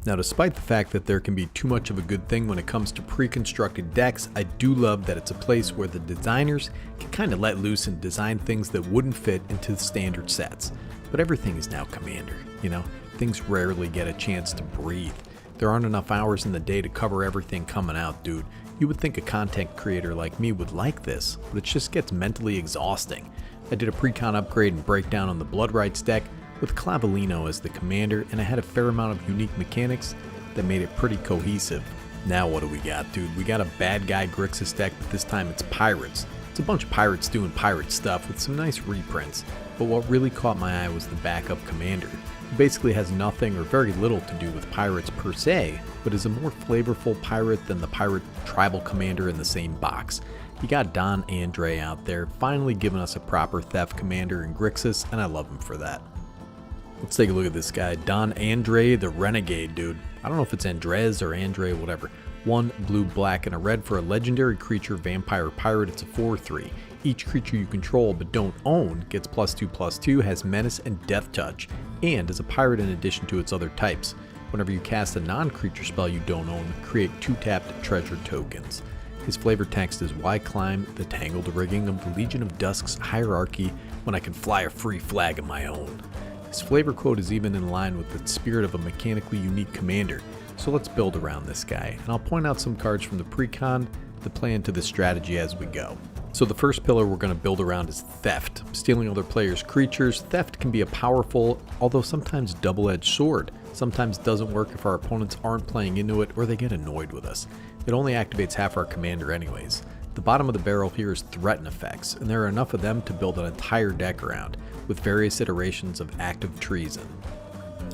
Now, despite the fact that there can be too much of a good thing when it comes to pre-constructed decks, I do love that it's a place where the designers can kind of let loose and design things that wouldn't fit into the standard sets. But everything is now Commander, you know? Things rarely get a chance to breathe. There aren't enough hours in the day to cover everything coming out, dude. You would think a content creator like me would like this, but it just gets mentally exhausting. I did a Precon upgrade and breakdown on the Blood Rights deck with Clavelino as the commander, and I had a fair amount of unique mechanics that made it pretty cohesive. Now what do we got, dude? We got a bad guy Grixis deck, but this time it's pirates. It's a bunch of pirates doing pirate stuff with some nice reprints, but what really caught my eye was the backup commander, who basically has nothing or very little to do with pirates per se, but is a more flavorful pirate than the pirate tribal commander in the same box. You got Don Andre out there, finally giving us a proper theft commander in Grixis, and I love him for that. Let's take a look at this guy, Don Andre, the Renegade, dude. I don't know if it's Andres or Andre, whatever. 1 blue, black, and a red for a legendary creature, vampire pirate. It's a 4/3. Each creature you control but don't own gets +2/+2, has menace and death touch, and is a pirate in addition to its other types. Whenever you cast a non-creature spell you don't own, create 2 tapped treasure tokens. His flavor text is, why climb the tangled rigging of the Legion of Dusk's hierarchy when I can fly a free flag of my own? His flavor quote is even in line with the spirit of a mechanically unique commander, so let's build around this guy, and I'll point out some cards from the Precon that play into this strategy as we go. So the first pillar we're going to build around is Theft. Stealing other players' creatures. Theft can be a powerful, although sometimes double-edged sword. Sometimes doesn't work if our opponents aren't playing into it or they get annoyed with us. It only activates half our commander anyways. The bottom of the barrel here is threaten effects, and there are enough of them to build an entire deck around, with various iterations of Active Treason.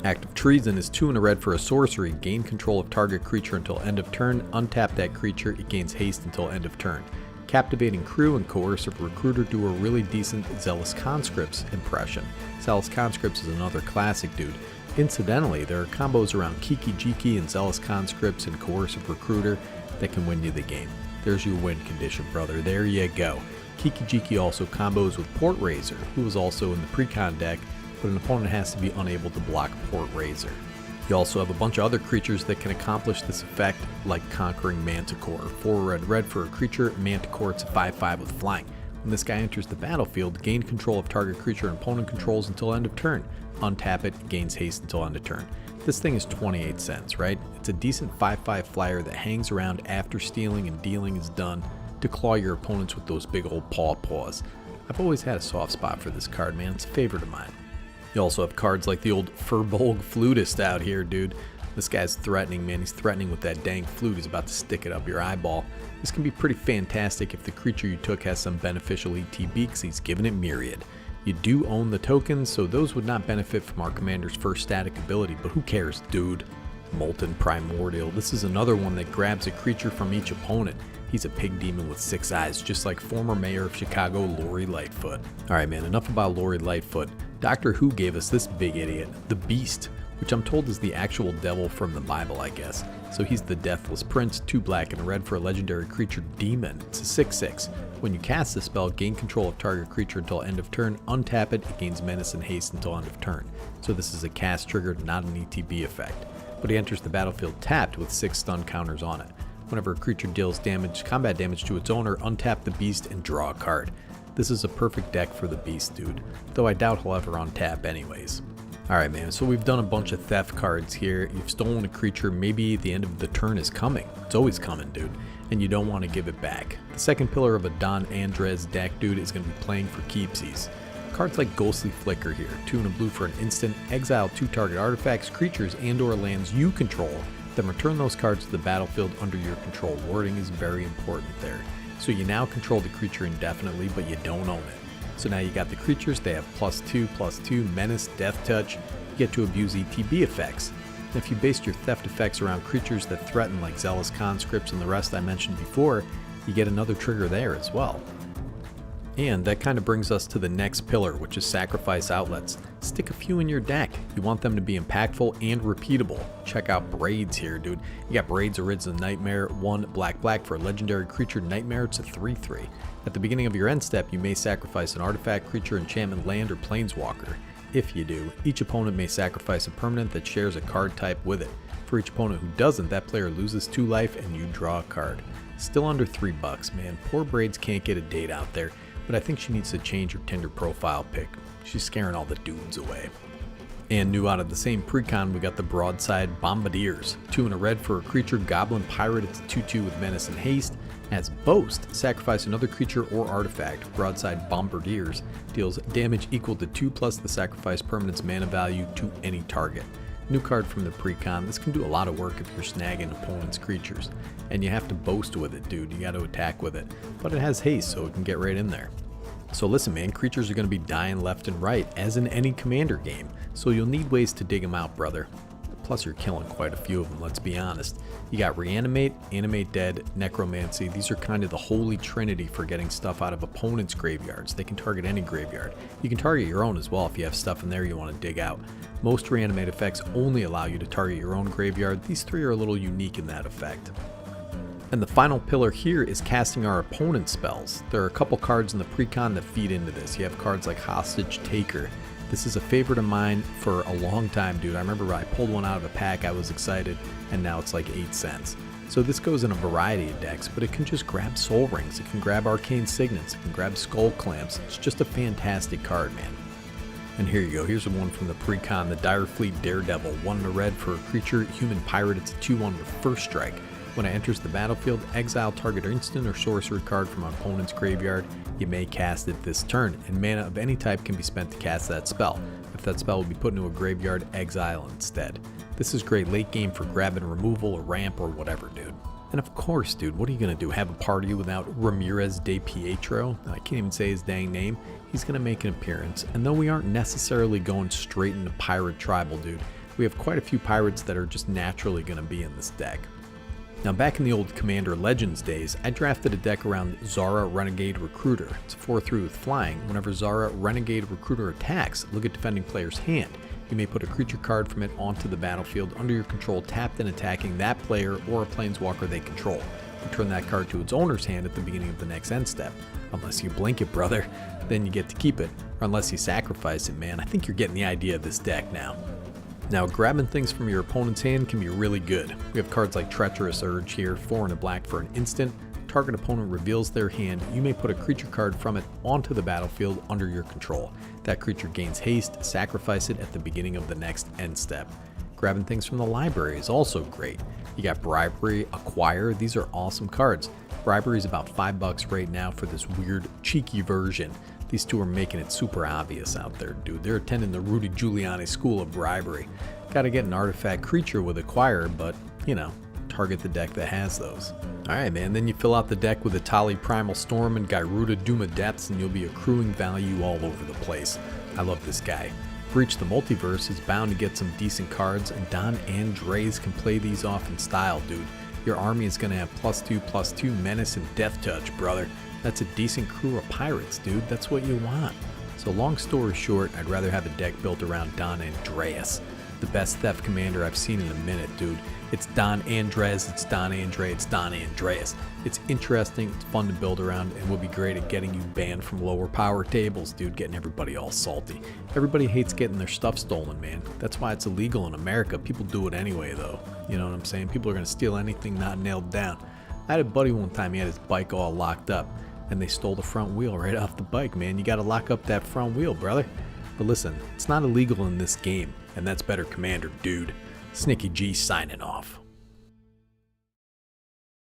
Active Treason is 2 and a red for a sorcery, gain control of target creature until end of turn, untap that creature, it gains haste until end of turn. Captivating Crew and Coercive Recruiter do a really decent Zealous Conscripts impression. Zealous Conscripts is another classic, dude. Incidentally, there are combos around Kiki Jiki and Zealous Conscripts and Coercive Recruiter that can win you the game. There's your win condition, brother. There you go. Kiki Jiki also combos with Port Razor, who is also in the Precon deck, but an opponent has to be unable to block Port Razor. You also have a bunch of other creatures that can accomplish this effect, like Conquering Manticore. 4 red for a creature, Manticore, it's a 5/5 with flying. When this guy enters the battlefield, gain control of target creature and opponent controls until end of turn. Untap it, gains haste until end of turn. This thing is 28 cents, right? It's a decent 5/5 flyer that hangs around after stealing and dealing is done to claw your opponents with those big old paws. I've always had a soft spot for this card, man. It's a favorite of mine. You also have cards like the old Furbolg Flutist out here, dude. This guy's threatening, man. He's threatening with that dang flute. He's about to stick it up your eyeball. This can be pretty fantastic if the creature you took has some beneficial ETB, because he's giving it Myriad. You do own the tokens, so those would not benefit from our commander's first static ability, but who cares, dude? Molten Primordial. This is another one that grabs a creature from each opponent. He's a pig demon with 6 eyes, just like former mayor of Chicago, Lori Lightfoot. Alright man, enough about Lori Lightfoot. Doctor Who gave us this big idiot, the Beast, which I'm told is the actual devil from the Bible, I guess. So he's the Deathless Prince, 2 black and a red for a legendary creature, Demon. It's a 6/6. When you cast the spell, gain control of target creature until end of turn, untap it, it gains menace and haste until end of turn. So this is a cast triggered, not an ETB effect. But he enters the battlefield tapped with 6 stun counters on it. Whenever a creature deals combat damage to its owner, untap the Beast and draw a card. This is a perfect deck for the Beast, dude, though I doubt he'll ever untap anyways. Alright man, so we've done a bunch of theft cards here. You've stolen a creature, maybe the end of the turn is coming. It's always coming, dude, and you don't want to give it back. The second pillar of a Don Andres deck, dude, is going to be playing for keepsies. Cards like Ghostly Flicker here, 2 and a blue for an instant, exile 2 target artifacts, creatures, and or lands you control, then return those cards to the battlefield under your control. Wording is very important there. So you now control the creature indefinitely, but you don't own it. So now you got the creatures, they have +2/+2, menace, death touch, you get to abuse ETB effects. And if you based your theft effects around creatures that threaten like Zealous Conscripts and the rest I mentioned before, you get another trigger there as well. And that kind of brings us to the next pillar, which is sacrifice outlets. Stick a few in your deck. You want them to be impactful and repeatable. Check out Braids here, dude. You got Braids Arisen Nightmare, 1 black for a legendary creature, Nightmare, it's a 3/3. At the beginning of your end step, you may sacrifice an artifact, creature, enchantment, land, or planeswalker. If you do, each opponent may sacrifice a permanent that shares a card type with it. For each opponent who doesn't, that player loses 2 life and you draw a card. Still under $3, man. Poor Braids can't get a date out there, but I think she needs to change her Tinder profile pic. She's scaring all the dudes away. And new out of the same Precon, we got the Broadside Bombardiers. 2 and a red for a creature, Goblin Pirate. It's a 2/2 with Menace and Haste. As Boast, sacrifice another creature or artifact. Broadside Bombardiers deals damage equal to 2 plus the sacrifice permanent's mana value to any target. New card from the Precon. This can do a lot of work if you're snagging opponent's creatures. And you have to boast with it, dude. You got to attack with it. But it has haste, so it can get right in there. So listen, man, creatures are going to be dying left and right, as in any commander game. So you'll need ways to dig them out, brother. Plus you're killing quite a few of them, let's be honest. You got Reanimate, Animate Dead, Necromancy. These are kind of the holy trinity for getting stuff out of opponents' graveyards. They can target any graveyard. You can target your own as well if you have stuff in there you want to dig out. Most Reanimate effects only allow you to target your own graveyard. These 3 are a little unique in that effect. And the final pillar here is casting our opponent's spells. There are a couple cards in the Precon that feed into this. You have cards like Hostage Taker. This is a favorite of mine for a long time, dude. I remember when I pulled one out of a pack, I was excited, and now it's like 8 cents. So this goes in a variety of decks, but it can just grab Soul Rings, it can grab Arcane Signets, it can grab Skull Clamps. It's just a fantastic card, man. And here you go, here's one from the Precon, the Direfleet Daredevil. 1 and a red for a creature, Human Pirate. It's a 2/1 with First Strike. When it enters the battlefield, exile target instant or sorcery card from an opponent's graveyard. You may cast it this turn, and mana of any type can be spent to cast that spell. If that spell will be put into a graveyard, exile instead. This is great late game for grab and removal or ramp or whatever, dude. And of course, dude, what are you going to do? Have a party without Ramirez de Pietro? I can't even say his dang name. He's going to make an appearance. And though we aren't necessarily going straight into Pirate Tribal, dude, we have quite a few pirates that are just naturally going to be in this deck. Now back in the old Commander Legends days, I drafted a deck around Zara Renegade Recruiter. It's a 4/3 with flying. Whenever Zara Renegade Recruiter attacks, look at defending player's hand. You may put a creature card from it onto the battlefield under your control, tapped and attacking that player or a planeswalker they control. Return that card to its owner's hand at the beginning of the next end step. Unless you blink it, brother, then you get to keep it. Or unless you sacrifice it, man. I think you're getting the idea of this deck now. Now, grabbing things from your opponent's hand can be really good. We have cards like Treacherous Urge here, 4 and a black for an instant. Target opponent reveals their hand. You may put a creature card from it onto the battlefield under your control. That creature gains haste, sacrifice it at the beginning of the next end step. Grabbing things from the library is also great. You got Bribery, Acquire. These are awesome cards. Bribery is about $5 right now for this weird, cheeky version. These 2 are making it super obvious out there, dude. They're attending the Rudy Giuliani school of bribery. Gotta get an artifact creature with Acquire, but, you know, target the deck that has those. Alright, man, then you fill out the deck with Atali Primal Storm and Gyruda Doom of Depths, and you'll be accruing value all over the place. I love this guy. Breach the Multiverse is bound to get some decent cards, and Don Andres can play these off in style, dude. Your army is going to have +2/+2 Menace and Death Touch, brother. That's a decent crew of pirates, dude. That's what you want. So long story short, I'd rather have a deck built around Don Andreas. The best theft commander I've seen in a minute, dude. It's Don Andres, it's Don Andre, it's Don Andreas. It's interesting, it's fun to build around, and will be great at getting you banned from lower power tables, dude, getting everybody all salty. Everybody hates getting their stuff stolen, man. That's why it's illegal in America. People do it anyway, though. You know what I'm saying? People are going to steal anything not nailed down. I had a buddy one time, he had his bike all locked up, and they stole the front wheel right off the bike, man. You got to lock up that front wheel, brother. But listen, it's not illegal in this game, and that's better commander, dude. Snicky G signing off.